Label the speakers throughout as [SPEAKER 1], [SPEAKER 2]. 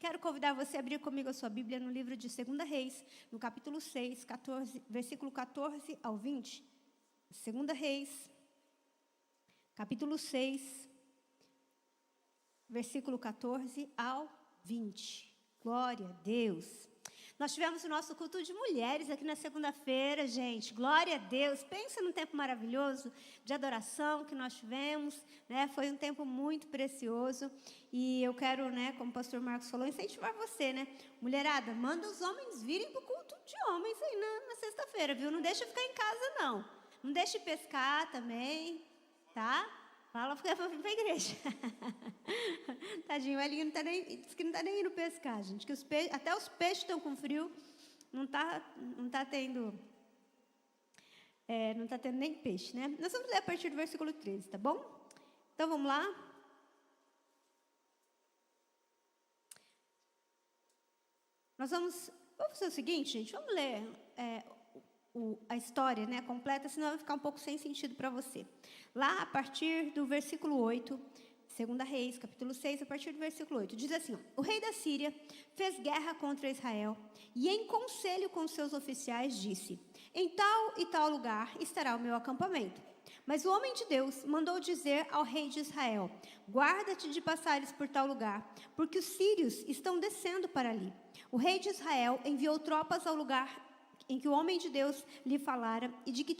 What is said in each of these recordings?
[SPEAKER 1] Quero convidar você a abrir comigo a sua Bíblia no livro de 2 Reis, no capítulo 6, versículo 14 ao 20. 2 Reis, capítulo 6, versículo 14 ao 20. Glória a Deus. Nós tivemos o nosso culto de mulheres aqui na segunda-feira, gente. Glória a Deus. Pensa num tempo maravilhoso de adoração que nós tivemos, né? Foi um tempo muito precioso. E eu quero, né, como o pastor Marcos falou, incentivar você, né? Mulherada, manda os homens virem para o culto de homens aí na sexta-feira, viu? Não deixa ficar em casa, não. Não deixe pescar também, tá? Fala para vir para a igreja. Tadinho, o Elinho diz que não está nem indo pescar, gente. Que até os peixes estão com frio. Não tá tendo nem peixe, né? Nós vamos ler a partir do versículo 13, tá bom? Então, vamos lá. Vamos fazer o seguinte, gente. Vamos ler a história, né, completa, senão vai ficar um pouco sem sentido para você. Lá, a partir do versículo 8, 2 Reis, capítulo 6, a partir do versículo 8, diz assim: o rei da Síria fez guerra contra Israel e, em conselho com seus oficiais, disse: em tal e tal lugar estará o meu acampamento. Mas o homem de Deus mandou dizer ao rei de Israel: guarda-te de passares por tal lugar, porque os sírios estão descendo para ali. O rei de Israel enviou tropas ao lugar em que o homem de Deus lhe falara e de que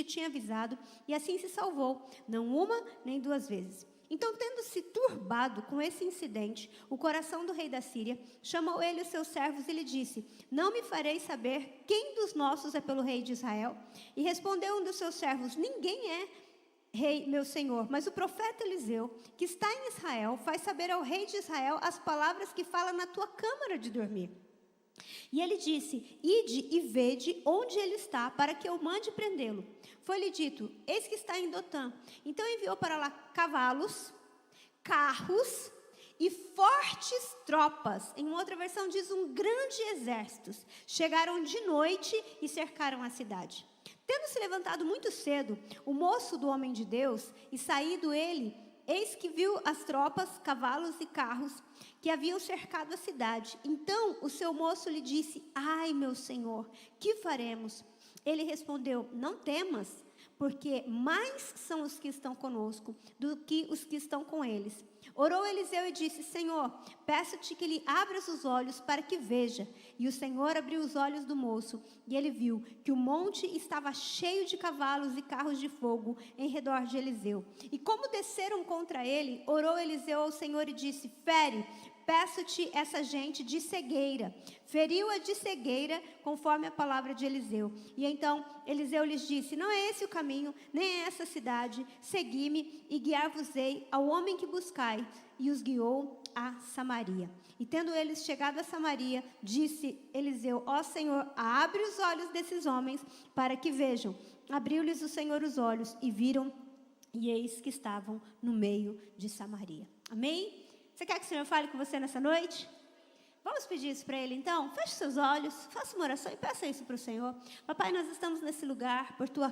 [SPEAKER 1] tinha avisado, e assim se salvou, não uma nem duas vezes. Então, tendo-se turbado com esse incidente, o coração do rei da Síria, chamou ele os seus servos e lhe disse: não me fareis saber quem dos nossos é pelo rei de Israel? E respondeu um dos seus servos: ninguém é rei, meu senhor, mas o profeta Eliseu, que está em Israel, faz saber ao rei de Israel as palavras que fala na tua câmara de dormir. E ele disse: ide e vede onde ele está, para que eu mande prendê-lo. Foi-lhe dito: eis que está em Dotã. Então enviou para lá cavalos, carros e fortes tropas. Em outra versão diz um grande exército. Chegaram de noite e cercaram a cidade. Tendo se levantado muito cedo, o moço do homem de Deus, e saído ele, eis que viu as tropas, cavalos e carros que haviam cercado a cidade. Então o seu moço lhe disse: ai, meu senhor, que faremos? Ele respondeu: não temas, porque mais são os que estão conosco do que os que estão com eles. Orou Eliseu e disse: Senhor, peço-te que lhe abras os olhos para que veja. E o Senhor abriu os olhos do moço, e ele viu que o monte estava cheio de cavalos e carros de fogo em redor de Eliseu. E como desceram contra ele, orou Eliseu ao Senhor e disse: fere, peço-te essa gente de cegueira. Feriu-a de cegueira, conforme a palavra de Eliseu. E então Eliseu lhes disse: não é esse o caminho, nem é essa cidade. Segui-me e guiar-vos-ei ao homem que buscai. E os guiou a Samaria. E tendo eles chegado a Samaria, disse Eliseu: ó Senhor, abre os olhos desses homens para que vejam. Abriu-lhes o Senhor os olhos e viram, e eis que estavam no meio de Samaria. Amém? Você quer que o Senhor fale com você nessa noite? Vamos pedir isso para Ele então? Feche seus olhos, faça uma oração e peça isso para o Senhor. Papai, nós estamos nesse lugar por Tua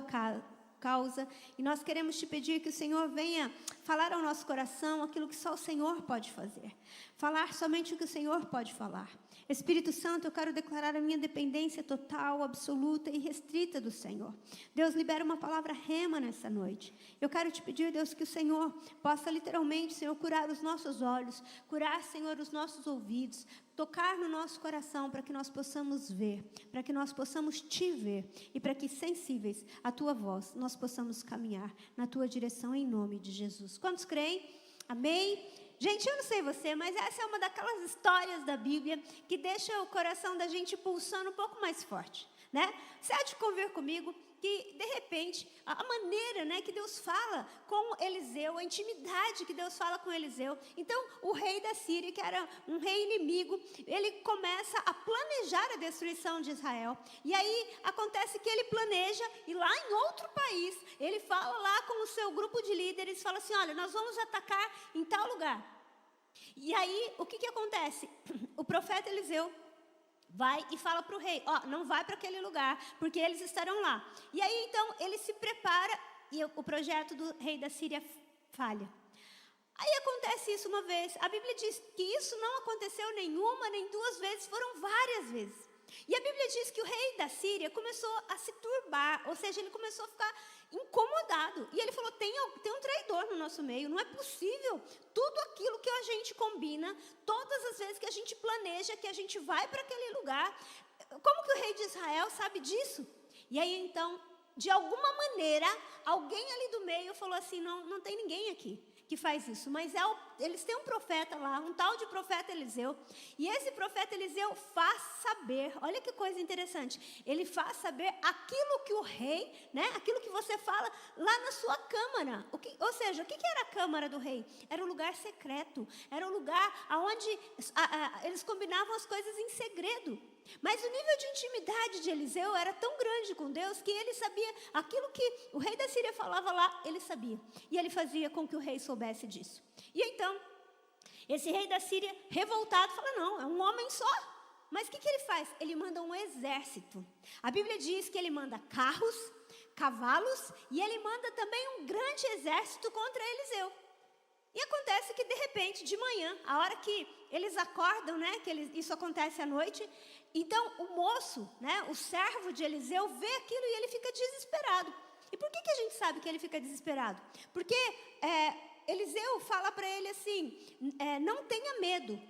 [SPEAKER 1] causa e nós queremos Te pedir que o Senhor venha falar ao nosso coração aquilo que só o Senhor pode fazer. Falar somente o que o Senhor pode falar. Espírito Santo, eu quero declarar a minha dependência total, absoluta e restrita do Senhor. Deus, libera uma palavra rema nessa noite. Eu quero Te pedir, Deus, que o Senhor possa literalmente, Senhor, curar os nossos olhos, curar, Senhor, os nossos ouvidos, tocar no nosso coração para que nós possamos ver, para que nós possamos Te ver e para que, sensíveis à Tua voz, nós possamos caminhar na Tua direção em nome de Jesus. Quantos creem? Amém? Gente, eu não sei você, mas essa é uma daquelas histórias da Bíblia que deixa o coração da gente pulsando um pouco mais forte, né? Você há de convir comigo que, de repente, a maneira, né, que Deus fala com Eliseu, a intimidade que Deus fala com Eliseu. Então, o rei da Síria, que era um rei inimigo, ele começa a planejar a destruição de Israel. E aí, acontece que ele planeja, e lá em outro país, ele fala lá com o seu grupo de líderes, fala assim: olha, nós vamos atacar em tal lugar. E aí, o que acontece? O profeta Eliseu vai e fala para o rei: ó, não vai para aquele lugar, porque eles estarão lá. E aí, então, ele se prepara e o projeto do rei da Síria falha. Aí acontece isso uma vez. A Bíblia diz que isso não aconteceu nenhuma, nem duas vezes, foram várias vezes. E a Bíblia diz que o rei da Síria começou a se turbar, ou seja, ele começou a ficar incomodado. E ele falou, tem um traidor no nosso meio, não é possível. Tudo aquilo que a gente combina, todas as vezes que a gente planeja, que a gente vai para aquele lugar, como que o rei de Israel sabe disso? E aí então, de alguma maneira, alguém ali do meio falou assim, não tem ninguém aqui que faz isso, mas eles têm um profeta lá, um tal de profeta Eliseu, e esse profeta Eliseu faz saber, olha que coisa interessante, ele faz saber aquilo que o rei, né, aquilo que você fala lá na sua câmara, ou seja, o que era a câmara do rei? Era um lugar secreto, era um lugar onde eles combinavam as coisas em segredo. Mas o nível de intimidade de Eliseu era tão grande com Deus que ele sabia aquilo que o rei da Síria falava lá, ele sabia. E ele fazia com que o rei soubesse disso. E então, esse rei da Síria, revoltado, fala, não, é um homem só. Mas o que ele faz? Ele manda um exército. A Bíblia diz que ele manda carros, cavalos, e ele manda também um grande exército contra Eliseu. E acontece que, de repente, de manhã, a hora que eles acordam, né, isso acontece à noite, então o moço, né, o servo de Eliseu, vê aquilo e ele fica desesperado. E por que a gente sabe que ele fica desesperado? Porque Eliseu fala para ele assim, não tenha medo,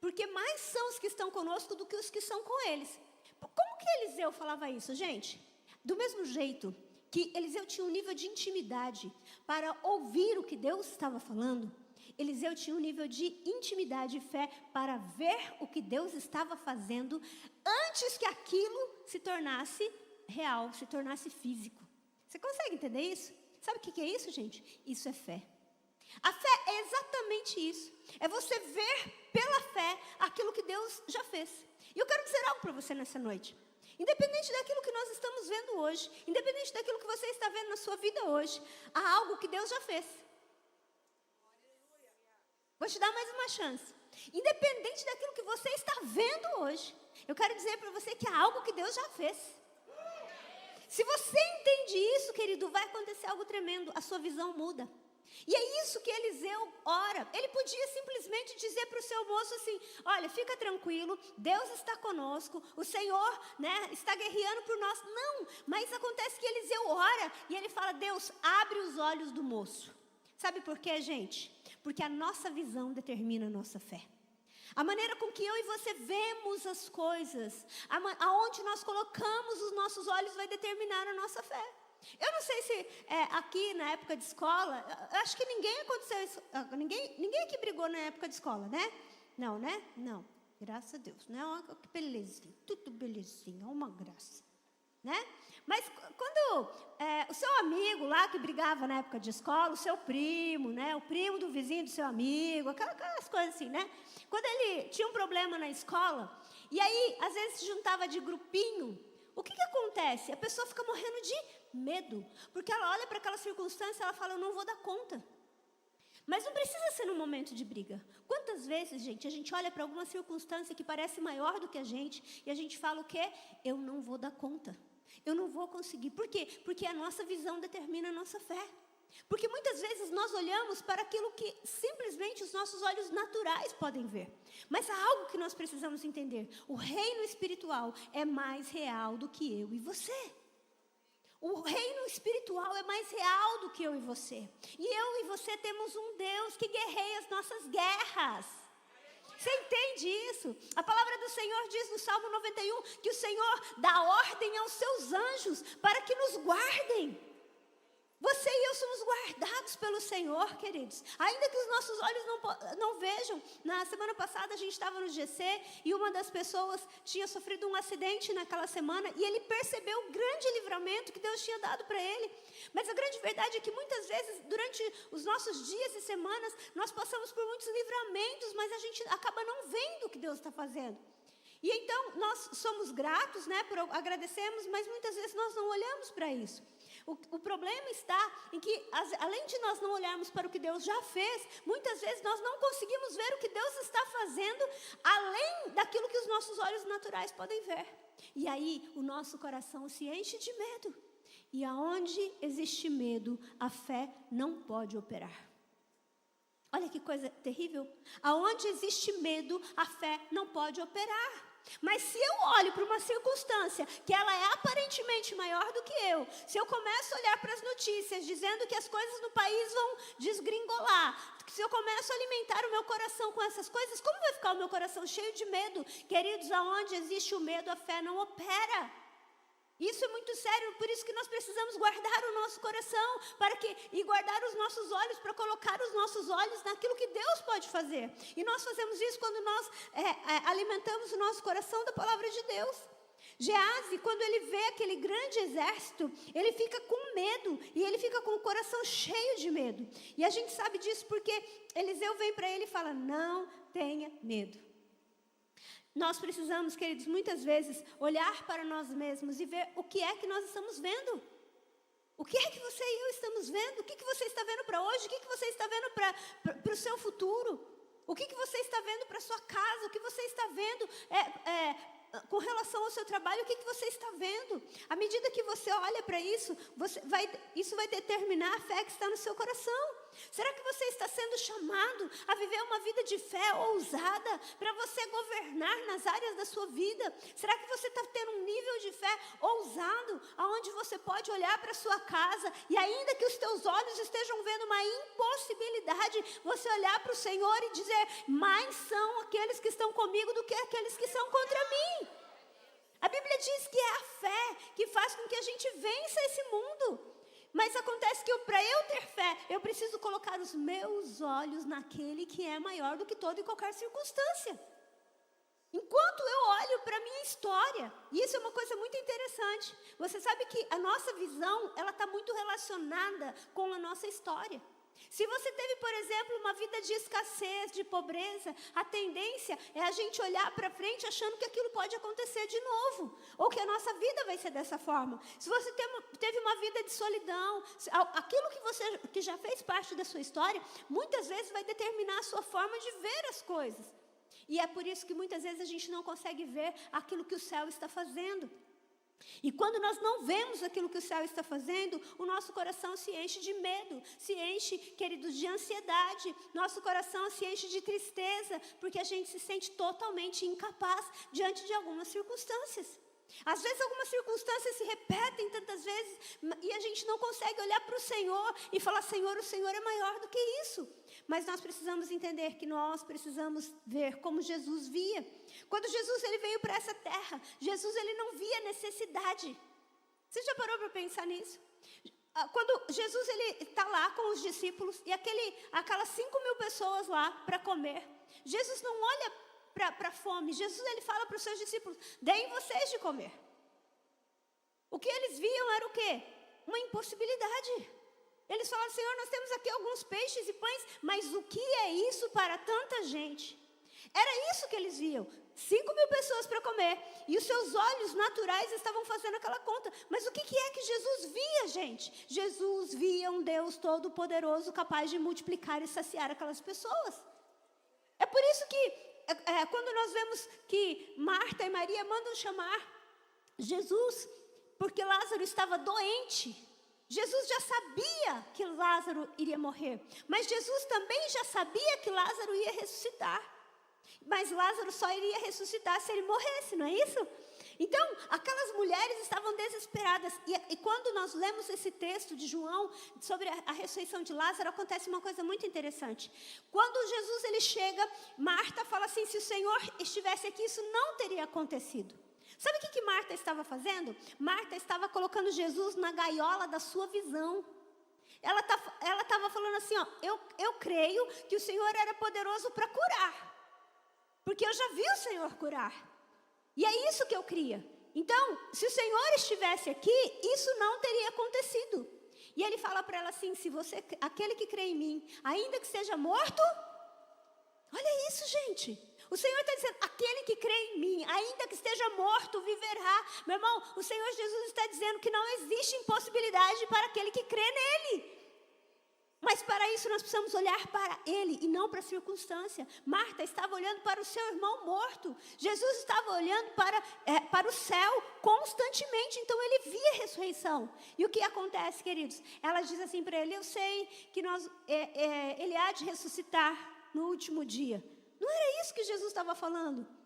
[SPEAKER 1] porque mais são os que estão conosco do que os que são com eles. Como que Eliseu falava isso, gente? Do mesmo jeito que Eliseu tinha um nível de intimidade para ouvir o que Deus estava falando, Eliseu tinha um nível de intimidade e fé para ver o que Deus estava fazendo antes que aquilo se tornasse real, se tornasse físico. Você consegue entender isso? Sabe o que é isso, gente? Isso é fé. A fé é exatamente isso. É você ver pela fé aquilo que Deus já fez. E eu quero dizer algo para você nessa noite. Independente daquilo que nós estamos vendo hoje, independente daquilo que você está vendo na sua vida hoje, há algo que Deus já fez. Vou te dar mais uma chance. Independente daquilo que você está vendo hoje, eu quero dizer para você que há algo que Deus já fez. Se você entende isso, querido, vai acontecer algo tremendo, a sua visão muda. E é isso que Eliseu ora. Ele podia simplesmente dizer para o seu moço assim, olha, fica tranquilo, Deus está conosco, o Senhor, né, está guerreando por nós. Não, mas acontece que Eliseu ora e ele fala, Deus, abre os olhos do moço. Sabe por quê, gente? Porque a nossa visão determina a nossa fé. A maneira com que eu e você vemos as coisas, aonde nós colocamos os nossos olhos vai determinar a nossa fé. Eu não sei se aqui na época de escola, acho que ninguém aconteceu isso, ninguém aqui brigou na época de escola, né? Não, né? Não, graças a Deus, né? Que belezinha, tudo belezinha, uma graça, né? Mas quando o seu amigo lá que brigava na época de escola, o seu primo, né? O primo do vizinho do seu amigo, aquelas coisas assim, né? Quando ele tinha um problema na escola, e aí às vezes se juntava de grupinho, o que acontece? A pessoa fica morrendo de medo, porque ela olha para aquela circunstância e ela fala, eu não vou dar conta. Mas não precisa ser num momento de briga. Quantas vezes, gente, a gente olha para alguma circunstância que parece maior do que a gente, e a gente fala o quê? Eu não vou dar conta. Eu não vou conseguir. Por quê? Porque a nossa visão determina a nossa fé. Porque muitas vezes nós olhamos para aquilo que simplesmente os nossos olhos naturais podem ver. Mas há algo que nós precisamos entender. O reino espiritual é mais real do que eu e você. O reino espiritual é mais real do que eu e você. E eu e você temos um Deus que guerreia as nossas guerras. Você entende isso? A palavra do Senhor diz no Salmo 91 que o Senhor dá ordem aos seus anjos para que nos guardem. Você e eu somos guardados pelo Senhor, queridos. Ainda que os nossos olhos não vejam. Na semana passada a gente estava no GC e uma das pessoas tinha sofrido um acidente naquela semana e ele percebeu o grande livramento que Deus tinha dado para ele. Mas a grande verdade é que muitas vezes, durante os nossos dias e semanas, nós passamos por muitos livramentos, mas a gente acaba não vendo o que Deus está fazendo. E então nós somos gratos, né, agradecemos, mas muitas vezes nós não olhamos para isso. O problema está em que, além de nós não olharmos para o que Deus já fez, muitas vezes nós não conseguimos ver o que Deus está fazendo, além daquilo que os nossos olhos naturais podem ver. E aí o nosso coração se enche de medo. E aonde existe medo, a fé não pode operar. Olha que coisa terrível. Aonde existe medo, a fé não pode operar. Mas se eu olho para uma circunstância que ela é aparentemente maior do que eu, se eu começo a olhar para as notícias dizendo que as coisas no país vão desgringolar, se eu começo a alimentar o meu coração com essas coisas, como vai ficar o meu coração cheio de medo? Queridos, aonde existe o medo, a fé não opera. Isso é muito sério, por isso que nós precisamos guardar o nosso coração e guardar os nossos olhos, para colocar os nossos olhos naquilo que Deus pode fazer. E nós fazemos isso quando nós alimentamos o nosso coração da palavra de Deus. Geazi, quando ele vê aquele grande exército, ele fica com medo e ele fica com o coração cheio de medo. E a gente sabe disso porque Eliseu vem para ele e fala: não tenha medo. Nós precisamos, queridos, muitas vezes olhar para nós mesmos e ver o que é que nós estamos vendo. O que é que você e eu estamos vendo? O que você está vendo para hoje? O que você está vendo para o seu futuro? O que você está vendo para a sua casa? O que você está vendo com relação ao seu trabalho? O que você está vendo? À medida que você olha para isso, isso vai determinar a fé que está no seu coração. Será que você está sendo chamado a viver uma vida de fé ousada para você governar nas áreas da sua vida? Será que você está tendo um nível de fé ousado, onde você pode olhar para a sua casa e ainda que os teus olhos estejam vendo uma impossibilidade, você olhar para o Senhor e dizer: mais são aqueles que estão comigo do que aqueles que são contra mim. A Bíblia diz que é a fé que faz com que a gente vença esse mundo. Mas acontece que para eu ter fé, eu preciso colocar os meus olhos naquele que é maior do que toda e qualquer circunstância. Enquanto eu olho para a minha história, e isso é uma coisa muito interessante, você sabe que a nossa visão, ela está muito relacionada com a nossa história. Se você teve, por exemplo, uma vida de escassez, de pobreza, a tendência é a gente olhar para frente achando que aquilo pode acontecer de novo, ou que a nossa vida vai ser dessa forma. Se você teve uma vida de solidão, aquilo que já fez parte da sua história, muitas vezes vai determinar a sua forma de ver as coisas. E é por isso que muitas vezes a gente não consegue ver aquilo que o céu está fazendo. E quando nós não vemos aquilo que o céu está fazendo, o nosso coração se enche de medo, se enche, queridos, de ansiedade, nosso coração se enche de tristeza, porque a gente se sente totalmente incapaz diante de algumas circunstâncias. Às vezes algumas circunstâncias se repetem tantas vezes e a gente não consegue olhar para o Senhor e falar: Senhor, o Senhor é maior do que isso. Mas nós precisamos entender que nós precisamos ver como Jesus via. Quando Jesus ele veio para essa terra, Jesus ele não via necessidade. Você já parou para pensar nisso? Quando Jesus ele está lá com os discípulos e aquelas 5.000 pessoas lá para comer, Jesus não olha para a fome. Jesus ele fala para os seus discípulos: deem vocês de comer. O que eles viam era o quê? Uma impossibilidade. Eles falaram: Senhor, nós temos aqui alguns peixes e pães, mas o que é isso para tanta gente? Era isso que eles viam. 5.000 pessoas para comer. E os seus olhos naturais estavam fazendo aquela conta. Mas o que é que Jesus via, gente? Jesus via um Deus todo-poderoso capaz de multiplicar e saciar aquelas pessoas. É por isso que quando nós vemos que Marta e Maria mandam chamar Jesus, porque Lázaro estava doente. Jesus já sabia que Lázaro iria morrer, mas Jesus também já sabia que Lázaro ia ressuscitar. Mas Lázaro só iria ressuscitar se ele morresse, não é isso? Então, aquelas mulheres estavam desesperadas. E quando nós lemos esse texto de João sobre a ressurreição de Lázaro, acontece uma coisa muito interessante. Quando Jesus ele chega, Marta fala assim: se o Senhor estivesse aqui, isso não teria acontecido. Sabe o que Marta estava fazendo? Marta estava colocando Jesus na gaiola da sua visão. Ela estava falando assim: ó, eu creio que o Senhor era poderoso para curar. Porque eu já vi o Senhor curar. E é isso que eu cria. Então, se o Senhor estivesse aqui, isso não teria acontecido. E ele fala para ela assim: se você, aquele que crê em mim, ainda que seja morto, olha isso, gente. O Senhor está dizendo: aquele que crê em mim, ainda que esteja morto, viverá. Meu irmão, o Senhor Jesus está dizendo que não existe impossibilidade para aquele que crê nele. Mas para isso nós precisamos olhar para ele e não para a circunstância. Marta estava olhando para o seu irmão morto. Jesus estava olhando para o céu constantemente. Então ele via a ressurreição. E o que acontece, queridos? Ela diz assim para ele: eu sei que ele há de ressuscitar no último dia. Não era isso que Jesus estava falando.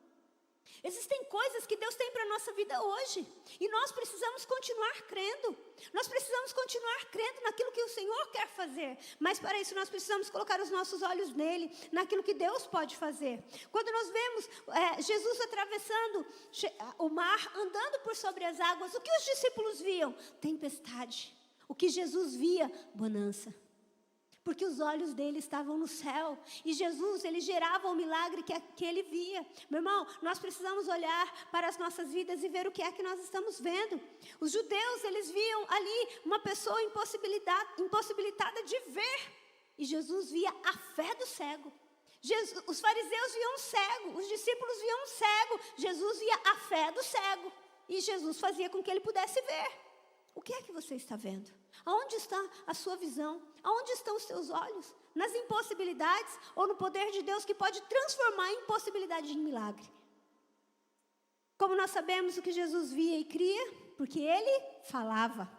[SPEAKER 1] Existem coisas que Deus tem para a nossa vida hoje. E nós precisamos continuar crendo. Nós precisamos continuar crendo naquilo que o Senhor quer fazer. Mas para isso nós precisamos colocar os nossos olhos nele, naquilo que Deus pode fazer. Quando nós vemos Jesus atravessando o mar, andando por sobre as águas, o que os discípulos viam? Tempestade. O que Jesus via? Bonança. Porque os olhos dele estavam no céu. E Jesus, ele gerava o milagre que ele via. Meu irmão, nós precisamos olhar para as nossas vidas e ver o que é que nós estamos vendo. Os judeus, eles viam ali uma pessoa impossibilitada de ver. E Jesus via a fé do cego. Os fariseus viam um cego, os discípulos viam um cego. Jesus via a fé do cego. E Jesus fazia com que ele pudesse ver. O que é que você está vendo? Aonde está a sua visão? Aonde estão os seus olhos? Nas impossibilidades ou no poder de Deus que pode transformar a impossibilidade em milagre? Como nós sabemos o que Jesus via e cria? Porque ele falava.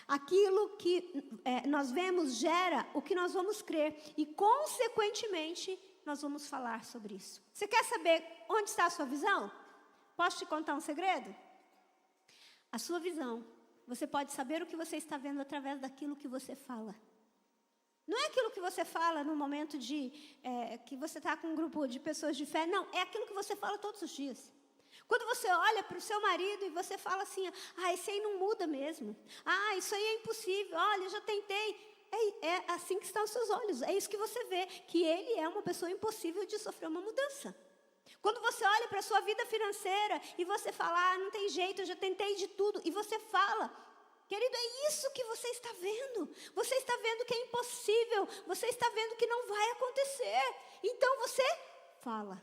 [SPEAKER 1] Aquilo que nós vemos gera o que nós vamos crer. E, consequentemente, nós vamos falar sobre isso. Você quer saber onde está a sua visão? Posso te contar um segredo? A sua visão. Você pode saber o que você está vendo através daquilo que você fala. Não é aquilo que você fala no momento que você está com um grupo de pessoas de fé. Não, é aquilo que você fala todos os dias. Quando você olha para o seu marido e você fala assim: esse aí não muda mesmo. Isso aí é impossível. Olha, eu já tentei. É assim que estão os seus olhos. É isso que você vê, que ele é uma pessoa impossível de sofrer uma mudança. Quando você olha para a sua vida financeira e você fala: não tem jeito, eu já tentei de tudo. E você fala, querido, é isso que você está vendo. Você está vendo que é impossível. Você está vendo que não vai acontecer. Então você fala.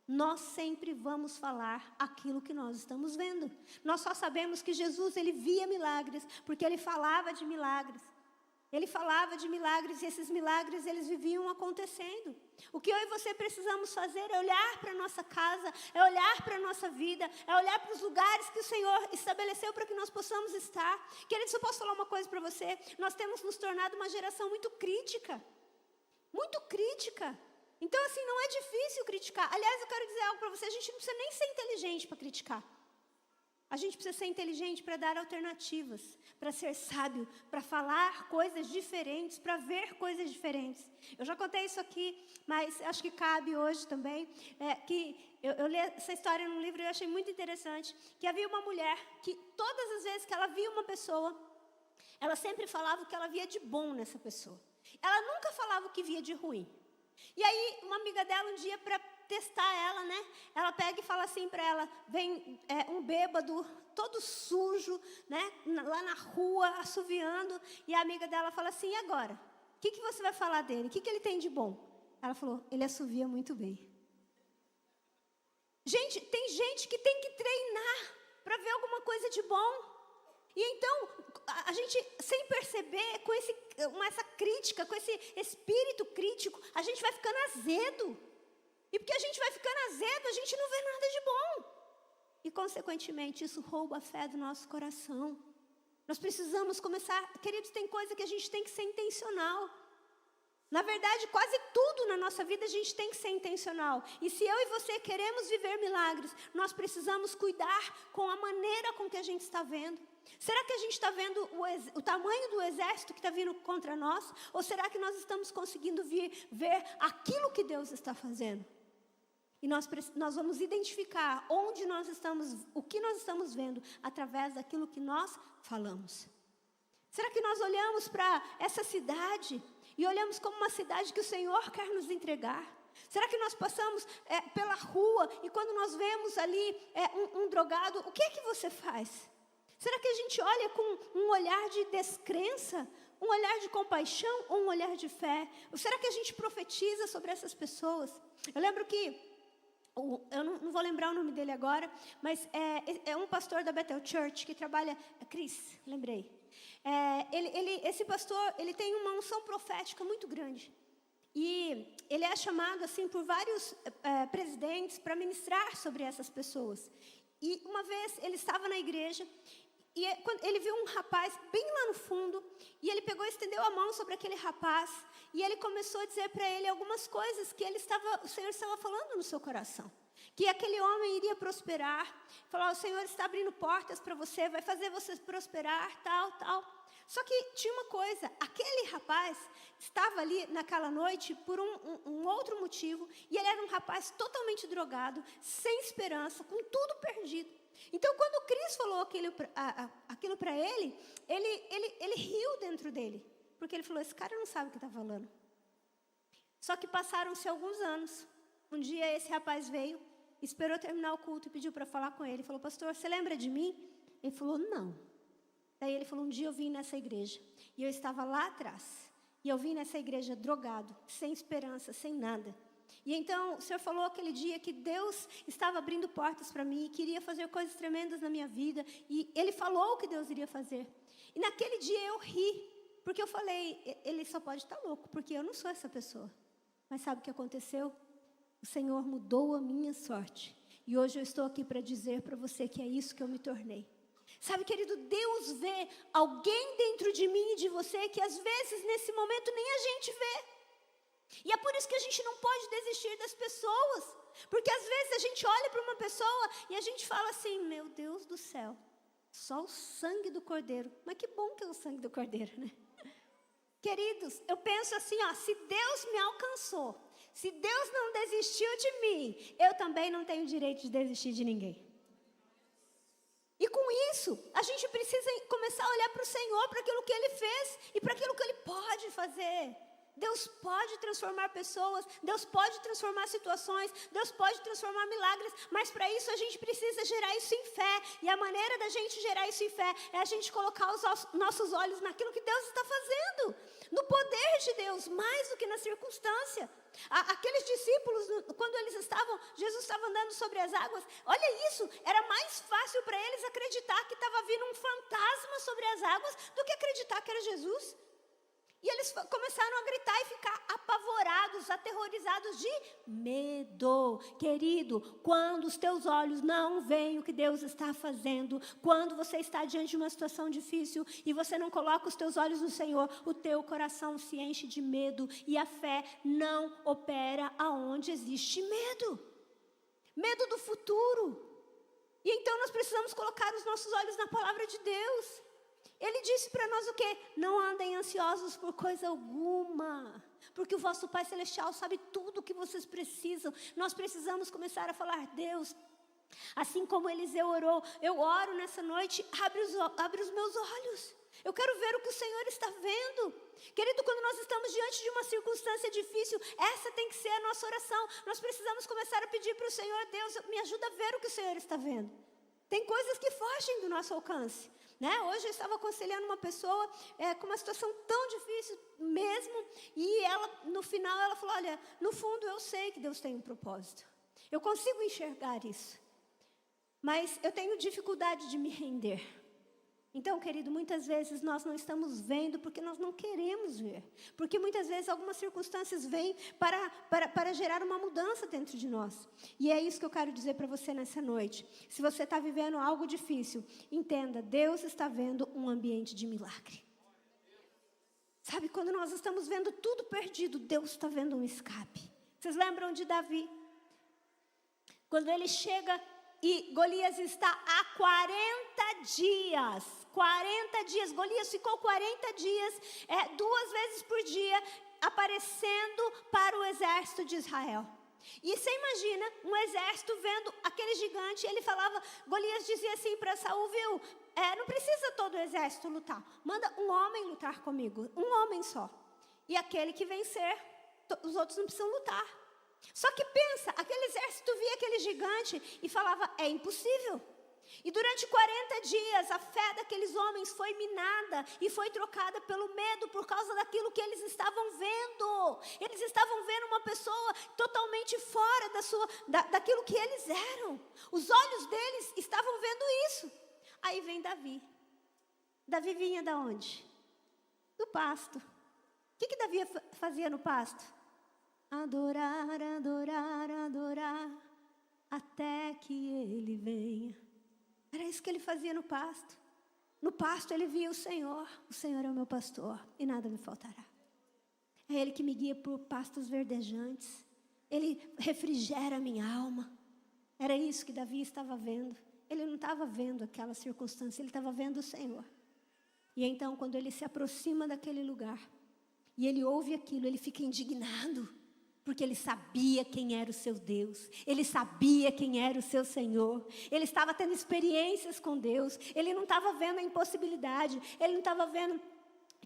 [SPEAKER 1] Nós sempre vamos falar aquilo que nós estamos vendo. Nós só sabemos que Jesus, ele via milagres, porque ele falava de milagres. Ele falava de milagres e esses milagres, eles viviam acontecendo. O que eu e você precisamos fazer é olhar para a nossa casa, é olhar para a nossa vida, é olhar para os lugares que o Senhor estabeleceu para que nós possamos estar. Queridos, eu posso falar uma coisa para você? Nós temos nos tornado uma geração muito crítica. Muito crítica. Então, assim, não é difícil criticar. Aliás, eu quero dizer algo para você, a gente não precisa nem ser inteligente para criticar. A gente precisa ser inteligente para dar alternativas, para ser sábio, para falar coisas diferentes, para ver coisas diferentes. Eu já contei isso aqui, mas acho que cabe hoje também. Eu li essa história num livro e eu achei muito interessante, que havia uma mulher que todas as vezes que ela via uma pessoa, ela sempre falava o que ela via de bom nessa pessoa. Ela nunca falava o que via de ruim. E aí, uma amiga dela, um dia, para testar ela, né? Ela pega e fala assim para ela: vem um bêbado, todo sujo, né? Lá na rua, assoviando. E a amiga dela fala assim: e agora? O que você vai falar dele? O que ele tem de bom? Ela falou: ele assovia muito bem. Gente, tem gente que tem que treinar para ver alguma coisa de bom. E então, a gente, sem perceber, com essa crítica, com esse espírito crítico, a gente vai ficando azedo. E porque a gente vai ficando azedo, a gente não vê nada de bom. E, consequentemente, isso rouba a fé do nosso coração. Nós precisamos começar... Queridos, tem coisa que a gente tem que ser intencional. Na verdade, quase tudo na nossa vida a gente tem que ser intencional. E se eu e você queremos viver milagres, nós precisamos cuidar com a maneira com que a gente está vendo. Será que a gente está vendo o tamanho do exército que está vindo contra nós? Ou será que nós estamos conseguindo ver aquilo que Deus está fazendo? E nós vamos identificar onde nós estamos, o que nós estamos vendo, através daquilo que nós falamos. Será que nós olhamos para essa cidade e olhamos como uma cidade que o Senhor quer nos entregar? Será que nós passamos pela rua e quando nós vemos ali um drogado, o que é que você faz? Será que a gente olha com um olhar de descrença, um olhar de compaixão ou um olhar de fé? Ou será que a gente profetiza sobre essas pessoas? Eu lembro que, eu não vou lembrar o nome dele agora, mas é um pastor da Bethel Church que trabalha, Chris, lembrei. Esse pastor, ele tem uma unção profética muito grande. E ele é chamado assim por vários presidentes para ministrar sobre essas pessoas. E uma vez ele estava na igreja e ele viu um rapaz bem lá no fundo, e ele pegou e estendeu a mão sobre aquele rapaz, e ele começou a dizer para ele algumas coisas que o Senhor estava falando no seu coração. Que aquele homem iria prosperar, falou: o Senhor está abrindo portas para você, vai fazer você prosperar, tal. Só que tinha uma coisa, aquele rapaz estava ali naquela noite por um outro motivo, e ele era um rapaz totalmente drogado, sem esperança, com tudo perdido. Então, quando o Cris falou aquilo para ele riu dentro dele, porque ele falou: esse cara não sabe o que está falando. Só que passaram-se alguns anos. Um dia esse rapaz veio, esperou terminar o culto e pediu para falar com ele. Ele falou: pastor, você lembra de mim? Ele falou: não. Daí ele falou: um dia eu vim nessa igreja, e eu estava lá atrás, e eu vim nessa igreja drogado, sem esperança, sem nada. E então o Senhor falou aquele dia que Deus estava abrindo portas para mim, e queria fazer coisas tremendas na minha vida, e Ele falou o que Deus iria fazer. E naquele dia eu ri, porque eu falei: ele só pode estar louco, porque eu não sou essa pessoa. Mas sabe o que aconteceu? O Senhor mudou a minha sorte, e hoje eu estou aqui para dizer para você que é isso que eu me tornei. Sabe, querido, Deus vê alguém dentro de mim e de você que às vezes nesse momento nem a gente vê. E é por isso que a gente não pode desistir das pessoas. Porque às vezes a gente olha para uma pessoa e a gente fala assim: meu Deus do céu, só o sangue do Cordeiro. Mas que bom que é o sangue do Cordeiro, né? Queridos, eu penso assim, se Deus me alcançou, se Deus não desistiu de mim, eu também não tenho direito de desistir de ninguém. E com isso, a gente precisa começar a olhar para o Senhor, para aquilo que Ele fez e para aquilo que Ele pode fazer. Deus pode transformar pessoas, Deus pode transformar situações, Deus pode transformar milagres, mas para isso a gente precisa gerar isso em fé. E a maneira da gente gerar isso em fé é a gente colocar os nossos olhos naquilo que Deus está fazendo, no poder de Deus, mais do que na circunstância. Aqueles discípulos, quando Jesus estava andando sobre as águas, olha isso, era mais fácil para eles acreditar que estava vindo um fantasma sobre as águas do que acreditar que era Jesus. E eles começaram a gritar e ficar apavorados, aterrorizados de medo. Querido, quando os teus olhos não veem o que Deus está fazendo, quando você está diante de uma situação difícil e você não coloca os teus olhos no Senhor, o teu coração se enche de medo e a fé não opera aonde existe medo. Medo do futuro. E então nós precisamos colocar os nossos olhos na palavra de Deus. Ele disse para nós o quê? Não andem ansiosos por coisa alguma, porque o vosso Pai Celestial sabe tudo o que vocês precisam. Nós precisamos começar a falar: Deus, assim como Eliseu orou, eu oro nessa noite, abre os meus olhos. Eu quero ver o que o Senhor está vendo. Querido, quando nós estamos diante de uma circunstância difícil, essa tem que ser a nossa oração. Nós precisamos começar a pedir para o Senhor: Deus, me ajuda a ver o que o Senhor está vendo. Tem coisas que fogem do nosso alcance. Hoje eu estava aconselhando uma pessoa com uma situação tão difícil mesmo, e ela, no final, ela falou: olha, no fundo eu sei que Deus tem um propósito. Eu consigo enxergar isso. Mas eu tenho dificuldade de me render. Então, querido, muitas vezes nós não estamos vendo porque nós não queremos ver. Porque muitas vezes algumas circunstâncias vêm para gerar uma mudança dentro de nós. E é isso que eu quero dizer para você nessa noite. Se você está vivendo algo difícil, entenda, Deus está vendo um ambiente de milagre. Sabe, quando nós estamos vendo tudo perdido, Deus está vendo um escape. Vocês lembram de Davi? Quando ele chega e Golias está há 40 dias. 40 dias. Golias ficou 40 dias, 2 vezes por dia, aparecendo para o exército de Israel. E você imagina um exército vendo aquele gigante. Ele falava, Golias dizia assim para Saul: viu, não precisa todo o exército lutar. Manda um homem lutar comigo. Um homem só. E aquele que vencer, os outros não precisam lutar. Só que pensa, aquele exército via aquele gigante e falava: é impossível. E durante 40 dias a fé daqueles homens foi minada e foi trocada pelo medo por causa daquilo que eles estavam vendo. Eles estavam vendo uma pessoa totalmente fora daquilo que eles eram. Os olhos deles estavam vendo isso. Aí vem Davi. Davi vinha da onde? Do pasto. O que Davi fazia no pasto? Adorar, adorar, adorar, até que ele venha. Era isso que ele fazia no pasto. No pasto ele via o Senhor é o meu pastor e nada me faltará. É Ele que me guia por pastos verdejantes. Ele refrigera a minha alma. Era isso que Davi estava vendo. Ele não estava vendo aquela circunstância, ele estava vendo o Senhor. E então, quando ele se aproxima daquele lugar, e ele ouve aquilo, ele fica indignado, porque ele sabia quem era o seu Deus, ele sabia quem era o seu Senhor, ele estava tendo experiências com Deus, ele não estava vendo a impossibilidade, ele não estava vendo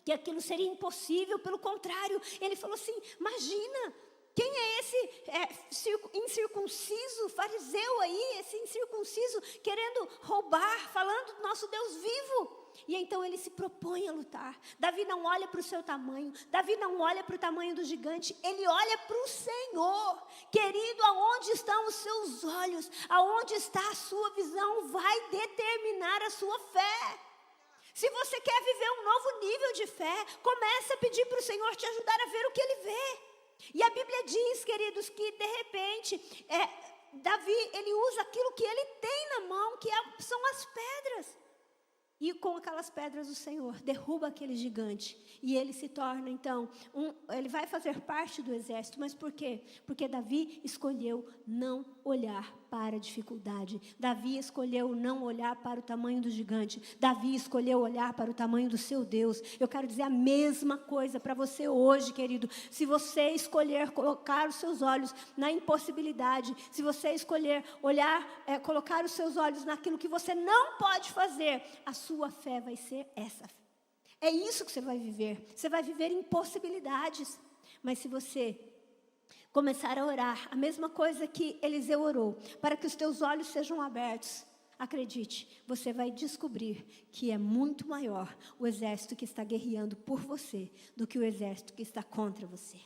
[SPEAKER 1] que aquilo seria impossível, pelo contrário, ele falou assim: imagina, quem é esse incircunciso fariseu aí, esse incircunciso querendo roubar, falando do nosso Deus vivo? E então ele se propõe a lutar. Davi não olha para o seu tamanho, Davi não olha para o tamanho do gigante, ele olha para o Senhor. Querido, aonde estão os seus olhos, aonde está a sua visão, vai determinar a sua fé. Se você quer viver um novo nível de fé, comece a pedir para o Senhor te ajudar a ver o que Ele vê. E a Bíblia diz, queridos, que de repente, Davi, ele usa aquilo que ele tem na mão, são as pedras. E com aquelas pedras o Senhor derruba aquele gigante. E ele se torna então, ele vai fazer parte do exército. Mas por quê? Porque Davi escolheu não olhar para a dificuldade. Davi escolheu não olhar para o tamanho do gigante. Davi escolheu olhar para o tamanho do seu Deus. Eu quero dizer a mesma coisa para você hoje, querido. Se você escolher colocar os seus olhos na impossibilidade, se você escolher olhar, colocar os seus olhos naquilo que você não pode fazer, a sua fé vai ser essa. É isso que você vai viver. Você vai viver impossibilidades. Mas se você começar a orar, a mesma coisa que Eliseu orou, para que os teus olhos sejam abertos, acredite, você vai descobrir que é muito maior o exército que está guerreando por você do que o exército que está contra você.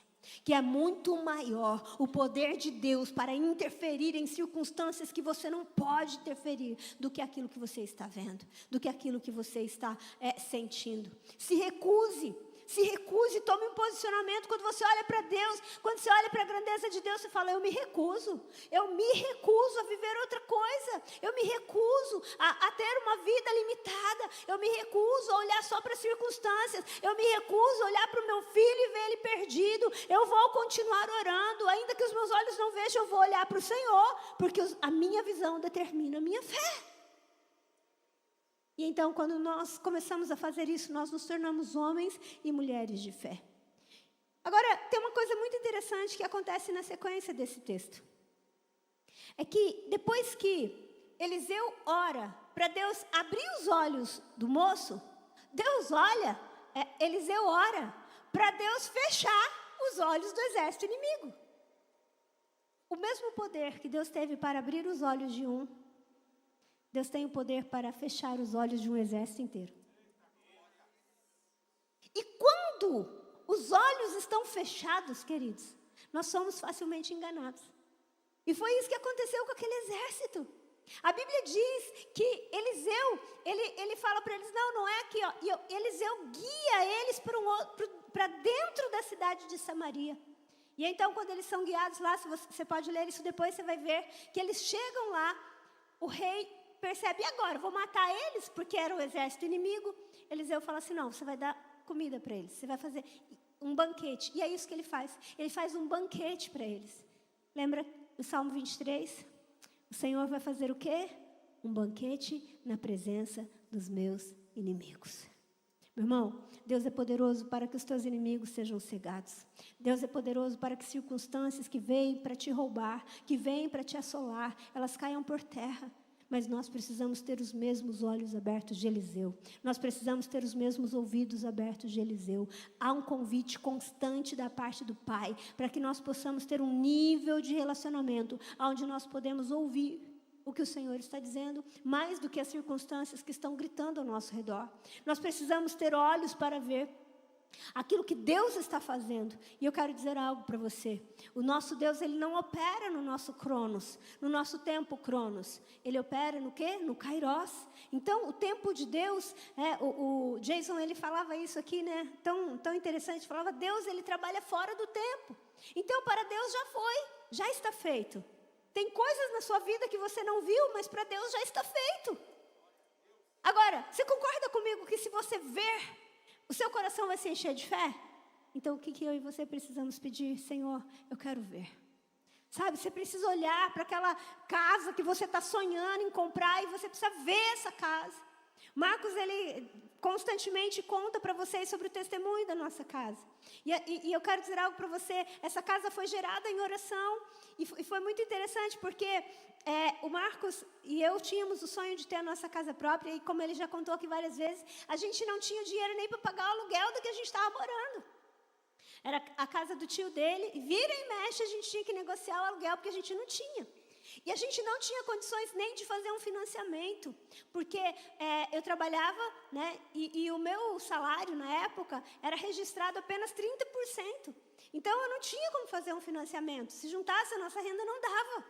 [SPEAKER 1] Que é muito maior o poder de Deus para interferir em circunstâncias que você não pode interferir do que aquilo que você está vendo, do que aquilo que você está sentindo. Se recuse, tome um posicionamento. Quando você olha para Deus, quando você olha para a grandeza de Deus, você fala: eu me recuso a viver outra coisa, eu me recuso a ter uma vida limitada, eu me recuso a olhar só para as circunstâncias, eu me recuso a olhar para o meu filho e ver ele perdido. Eu vou continuar orando, ainda que os meus olhos não vejam, eu vou olhar para o Senhor, porque a minha visão determina a minha fé. E então, quando nós começamos a fazer isso, nós nos tornamos homens e mulheres de fé. Agora, tem uma coisa muito interessante que acontece na sequência desse texto. É que depois que Eliseu ora para Deus abrir os olhos do moço, Eliseu ora para Deus fechar os olhos do exército inimigo. O mesmo poder que Deus teve para abrir os olhos de um, Deus tem o poder para fechar os olhos de um exército inteiro. E quando os olhos estão fechados, queridos, nós somos facilmente enganados. E foi isso que aconteceu com aquele exército. A Bíblia diz que Eliseu, ele fala para eles: não é aqui, ó. E Eliseu guia eles para dentro da cidade de Samaria. E então, quando eles são guiados lá, se você pode ler isso depois, você vai ver que eles chegam lá, o rei percebe: e agora? Vou matar eles, porque era o exército inimigo. Eliseu fala assim: não, você vai dar comida para eles, você vai fazer um banquete. E é isso que ele faz. Ele faz um banquete para eles. Lembra o Salmo 23? O Senhor vai fazer o quê? Um banquete na presença dos meus inimigos. Meu irmão, Deus é poderoso para que os teus inimigos sejam cegados. Deus é poderoso para que circunstâncias que vêm para te roubar, que vêm para te assolar, elas caiam por terra. Mas nós precisamos ter os mesmos olhos abertos de Eliseu. Nós precisamos ter os mesmos ouvidos abertos de Eliseu. Há um convite constante da parte do Pai para que nós possamos ter um nível de relacionamento onde nós podemos ouvir o que o Senhor está dizendo, mais do que as circunstâncias que estão gritando ao nosso redor. Nós precisamos ter olhos para ver. aquilo que Deus está fazendo. E eu quero dizer algo para você. O nosso Deus, Ele não opera no nosso cronos, no nosso tempo cronos. Ele opera no quê? No kairos. Então, o tempo de Deus, o Jason, ele falava isso aqui, né? Tão interessante, falava, Deus, Ele trabalha fora do tempo. Então, para Deus já foi, já está feito. Tem coisas na sua vida que você não viu, mas para Deus já está feito. Agora, você concorda comigo que se você ver, o seu coração vai se encher de fé? Então, o que eu e você precisamos pedir? Senhor, eu quero ver. Sabe, você precisa olhar para aquela casa que você está sonhando em comprar e você precisa ver essa casa. Marcos, ele constantemente conta para vocês sobre o testemunho da nossa casa. E eu quero dizer algo para você. Essa casa foi gerada em oração. E foi muito interessante porque o Marcos e eu tínhamos o sonho de ter a nossa casa própria. E como ele já contou aqui várias vezes, a gente não tinha dinheiro nem para pagar o aluguel do que a gente estava morando. Era a casa do tio dele. E vira e mexe, a gente tinha que negociar o aluguel porque a gente não tinha. E a gente não tinha condições nem de fazer um financiamento, porque eu trabalhava, né, e o meu salário na época era registrado apenas 30%. Então eu não tinha como fazer um financiamento. Se juntasse a nossa renda, não dava.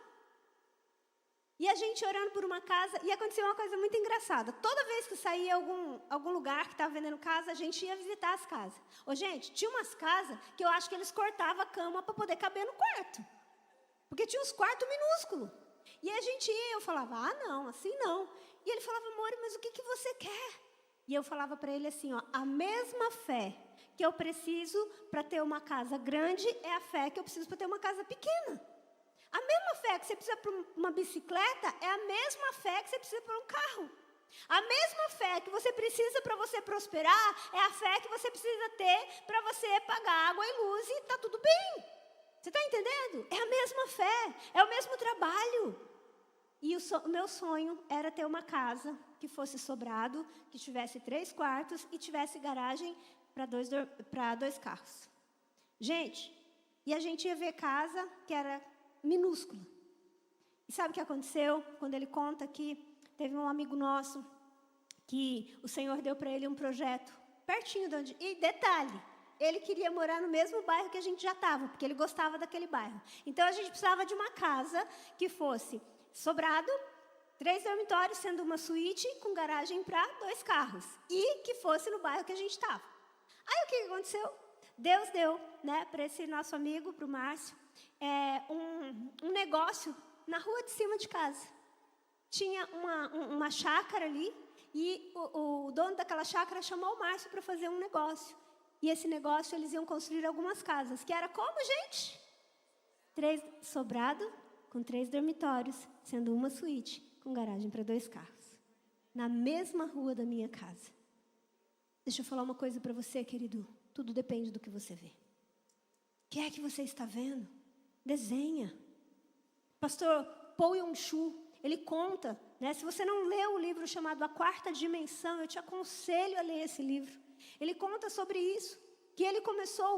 [SPEAKER 1] E a gente orando por uma casa, e aconteceu uma coisa muito engraçada. Toda vez que saía algum lugar que estava vendendo casa, a gente ia visitar as casas. Gente, tinha umas casas que eu acho que eles cortavam a cama para poder caber no quarto. Porque tinha uns quartos minúsculos. E a gente ia, eu falava, não, assim não. E ele falava, amor, mas o que você quer? E eu falava para ele assim, a mesma fé que eu preciso para ter uma casa grande é a fé que eu preciso para ter uma casa pequena. A mesma fé que você precisa para uma bicicleta é a mesma fé que você precisa para um carro. A mesma fé que você precisa para você prosperar é a fé que você precisa ter para você pagar água e luz e está tudo bem. Você está entendendo? É a mesma fé, é o mesmo trabalho. E o meu sonho era ter uma casa que fosse sobrado, que tivesse 3 quartos e tivesse garagem para 2 carros. Gente, e a gente ia ver casa que era minúscula. E sabe o que aconteceu? Quando ele conta que teve um amigo nosso que o Senhor deu para ele um projeto pertinho de onde... E detalhe, ele queria morar no mesmo bairro que a gente já estava, porque ele gostava daquele bairro. Então, a gente precisava de uma casa que fosse sobrado, 3 dormitórios, sendo uma suíte, com garagem para 2 carros. E que fosse no bairro que a gente estava. Aí, o que aconteceu? Deus deu, né, para esse nosso amigo, para o Márcio, um negócio na rua de cima de casa. Tinha uma chácara ali, e o dono daquela chácara chamou o Márcio para fazer um negócio. E esse negócio, eles iam construir algumas casas. Que era como, gente? 3 sobrado, com 3 dormitórios, sendo uma suíte, com garagem para 2 carros. Na mesma rua da minha casa. Deixa eu falar uma coisa para você, querido. Tudo depende do que você vê. O que é que você está vendo? Desenha. Pastor Paul Yong-Chu, ele conta, né? Se você não leu o livro chamado A Quarta Dimensão, eu te aconselho a ler esse livro. Ele conta sobre isso, que ele começou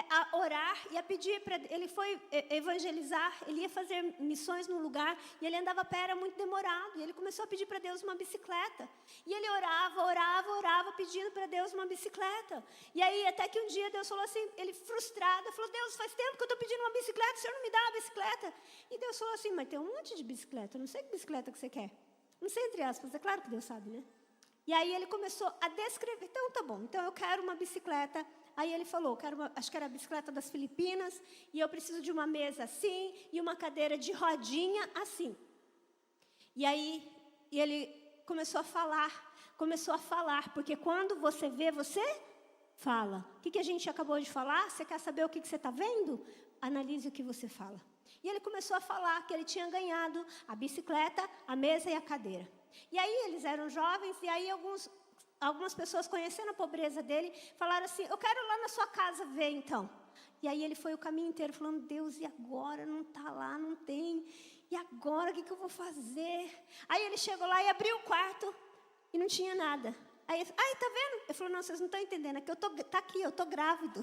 [SPEAKER 1] a orar e a pedir para... Ele foi evangelizar, ele ia fazer missões num lugar, e ele andava a pé, era muito demorado, e ele começou a pedir para Deus uma bicicleta. E ele orava, pedindo para Deus uma bicicleta. E aí, até que um dia Deus falou assim, ele frustrado, falou, Deus, faz tempo que eu estou pedindo uma bicicleta, o Senhor não me dá uma bicicleta. E Deus falou assim, mas tem um monte de bicicleta, eu não sei que bicicleta que você quer. Não sei, entre aspas, é claro que Deus sabe, né? E aí ele começou a descrever, então tá bom, então eu quero uma bicicleta. Aí ele falou, acho que era a bicicleta das Filipinas, e eu preciso de uma mesa assim, e uma cadeira de rodinha assim. E aí ele começou a falar, porque quando você vê, você fala. O que a gente acabou de falar? Você quer saber o que você está vendo? Analise o que você fala. E ele começou a falar que ele tinha ganhado a bicicleta, a mesa e a cadeira. E aí eles eram jovens, e aí algumas pessoas, conhecendo a pobreza dele, falaram assim, eu quero ir lá na sua casa ver então. E aí ele foi o caminho inteiro falando, Deus, e agora? Não está lá, não tem. E agora, o que eu vou fazer? Aí ele chegou lá e abriu o quarto e não tinha nada. Aí ele falou, tá vendo? Ele falou, não, vocês não estão entendendo, é que tá aqui, eu estou grávido.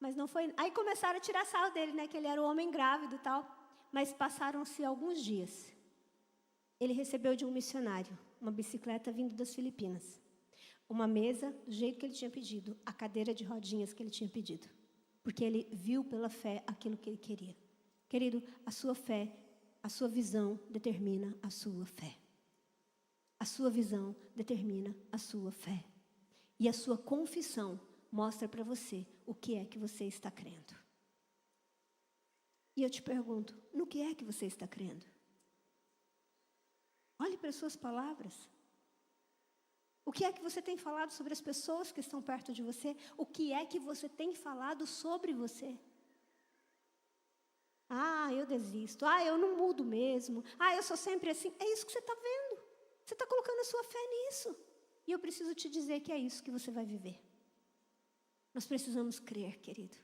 [SPEAKER 1] Mas não foi... Aí começaram a tirar sarro dele, né, que ele era o homem grávido e tal. Mas passaram-se alguns dias. Ele recebeu de um missionário uma bicicleta vindo das Filipinas. uma mesa do jeito que ele tinha pedido, a cadeira de rodinhas que ele tinha pedido. Porque ele viu pela fé aquilo que ele queria. Querido, a sua fé, a sua visão determina a sua fé. A sua visão determina a sua fé. E a sua confissão mostra para você o que é que você está crendo. E eu te pergunto, no que é que você está crendo? Olhe para as suas palavras. O que é que você tem falado sobre as pessoas que estão perto de você? O que é que você tem falado sobre você? Ah, eu desisto. Ah, eu não mudo mesmo. Ah, eu sou sempre assim. É isso que você está vendo. Você está colocando a sua fé nisso. E eu preciso te dizer que é isso que você vai viver. Nós precisamos crer, querido.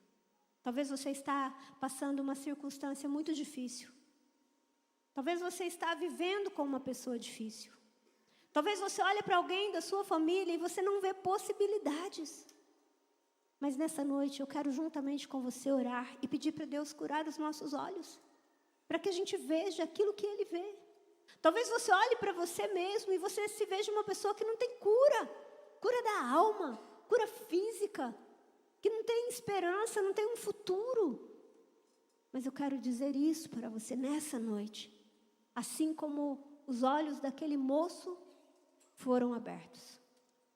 [SPEAKER 1] Talvez você está passando uma circunstância muito difícil. Talvez você está vivendo com uma pessoa difícil. Talvez você olhe para alguém da sua família e você não vê possibilidades. Mas nessa noite eu quero juntamente com você orar e pedir para Deus curar os nossos olhos. Para que a gente veja aquilo que Ele vê. Talvez você olhe para você mesmo e você se veja uma pessoa que não tem cura. Cura da alma, cura física. Que não tem esperança, não tem um futuro. Mas eu quero dizer isso para você nessa noite. Assim como os olhos daquele moço foram abertos.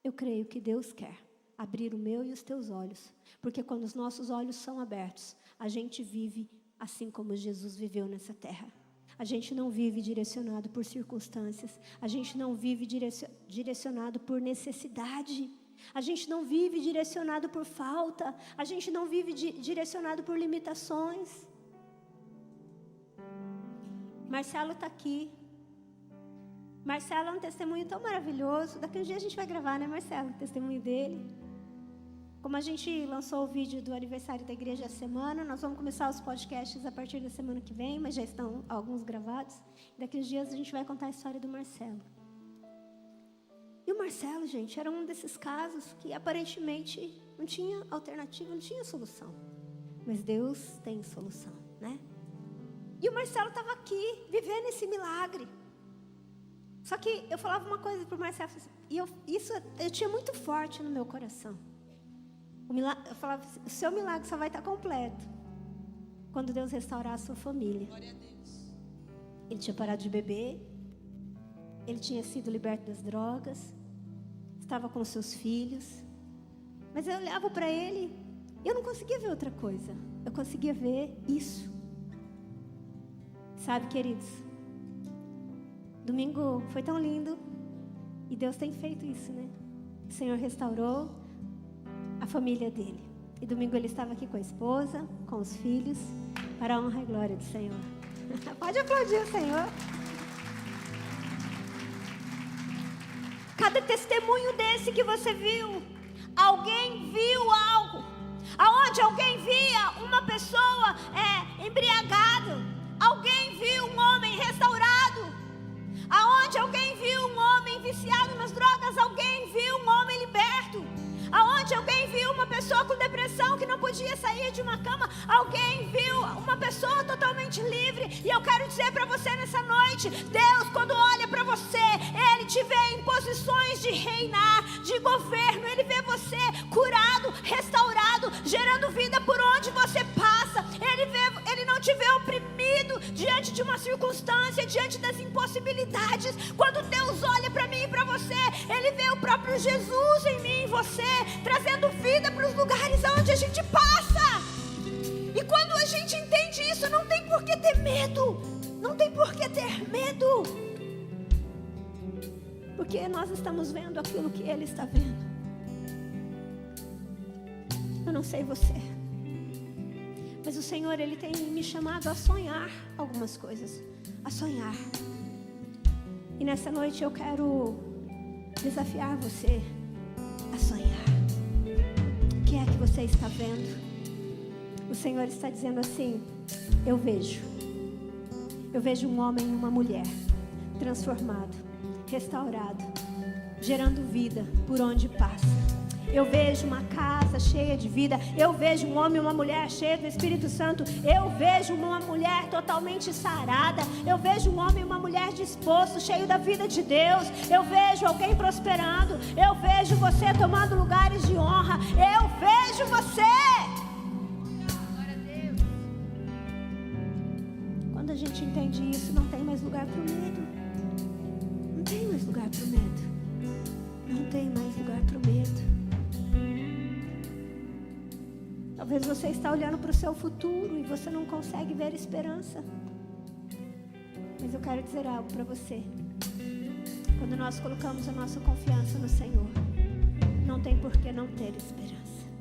[SPEAKER 1] Eu creio que Deus quer abrir o meu e os teus olhos. Porque quando os nossos olhos são abertos, a gente vive assim como Jesus viveu nessa terra. A gente não vive direcionado por circunstâncias. A gente não vive direcionado por necessidade. A gente não vive direcionado por falta. A gente não vive direcionado por limitações. Marcelo está aqui. Marcelo é um testemunho tão maravilhoso. Daqui a um dia a gente vai gravar, né, Marcelo? O testemunho dele. Como a gente lançou o vídeo do aniversário da igreja essa semana, nós vamos começar os podcasts a partir da semana que vem, mas já estão alguns gravados. Daqui a uns dias a gente vai contar a história do Marcelo. E o Marcelo, gente, era um desses casos que aparentemente não tinha alternativa, não tinha solução. Mas Deus tem solução, né? E o Marcelo estava aqui, vivendo esse milagre. Só que eu falava uma coisa para o Marcelo, e eu tinha muito forte no meu coração. Eu falava, o seu milagre só vai estar completo quando Deus restaurar a sua família.
[SPEAKER 2] Glória a Deus.
[SPEAKER 1] Ele tinha parado de beber, ele tinha sido liberto das drogas, estava com seus filhos. Mas eu olhava para ele e eu não conseguia ver outra coisa. Eu conseguia ver isso. Sabe, queridos, domingo foi tão lindo e Deus tem feito isso, né? O Senhor restaurou a família dele. E domingo ele estava aqui com a esposa, com os filhos, para a honra e glória do Senhor. Pode aplaudir o Senhor. Cada testemunho desse que você viu, alguém viu algo. Aonde alguém via uma pessoa embriagada, alguém viu um homem restaurado. Aonde alguém viu um homem viciado nas drogas, alguém viu um homem liberto. Aonde alguém viu uma pessoa com depressão que não podia sair de uma cama, alguém viu uma pessoa totalmente livre. E eu quero dizer para você nessa noite, Deus, quando olha para você, Ele te vê em posições de reinar, de governo. Ele vê você curado, restaurado, gerando vida por onde você passa. Ele não te vê oprimido diante de uma circunstância, diante das impossibilidades. Quando Deus olha para mim e para você, Ele vê o próprio Jesus em mim e em você, trazendo vida para os lugares onde a gente passa. E quando a gente entende isso, não tem por que ter medo. Não tem por que ter medo. Porque nós estamos vendo aquilo que Ele está vendo. Eu não sei você, mas o Senhor, Ele tem me chamado a sonhar algumas coisas. A sonhar. E nessa noite eu quero desafiar você a sonhar. O que é que você está vendo? O Senhor está dizendo assim: eu vejo um homem e uma mulher transformado, restaurado, gerando vida por onde passa. Eu vejo uma casa cheia de vida. Eu vejo um homem e uma mulher cheia do Espírito Santo. Eu vejo uma mulher totalmente sarada. Eu vejo um homem e uma mulher disposto, cheio da vida de Deus. Eu vejo alguém prosperando. Eu vejo você tomando lugares de honra. Eu vejo você. Glória a Deus. Quando a gente entende isso, não tem mais lugar para o medo. Não tem mais lugar para o medo. Não tem mais lugar para o medo. Talvez você está olhando para o seu futuro e você não consegue ver esperança. Mas eu quero dizer algo para você. Quando nós colocamos a nossa confiança no Senhor, não tem por que não ter esperança.